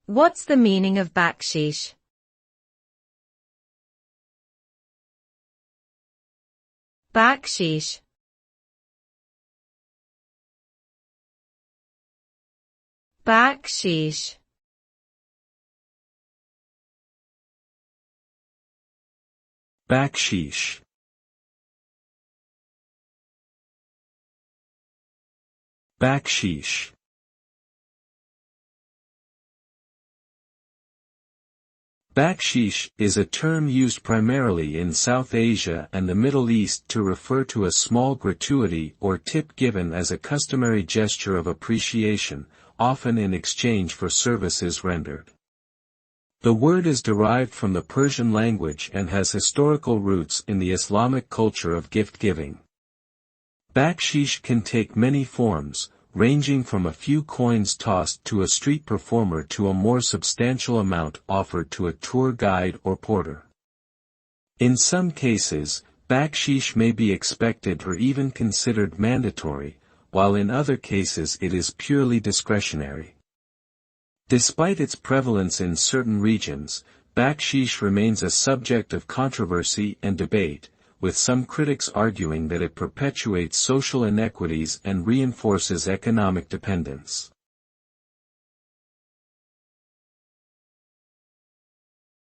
What's the meaning of baksheesh? Baksheesh. Baksheesh. Baksheesh. Baksheesh. Baksheesh is a term used primarily in South Asia and the Middle East to refer to a small gratuity or tip given as a customary gesture of appreciation, often in exchange for services rendered. The word is derived from the Persian language and has historical roots in the Islamic culture of gift-giving. Baksheesh can take many forms, ranging from a few coins tossed to a street performer to a more substantial amount offered to a tour guide or porter. In some cases, baksheesh may be expected or even considered mandatory, while in other cases it is purely discretionary. Despite its prevalence in certain regions, baksheesh remains a subject of controversy and debate, with some critics arguing that it perpetuates social inequities and reinforces economic dependence.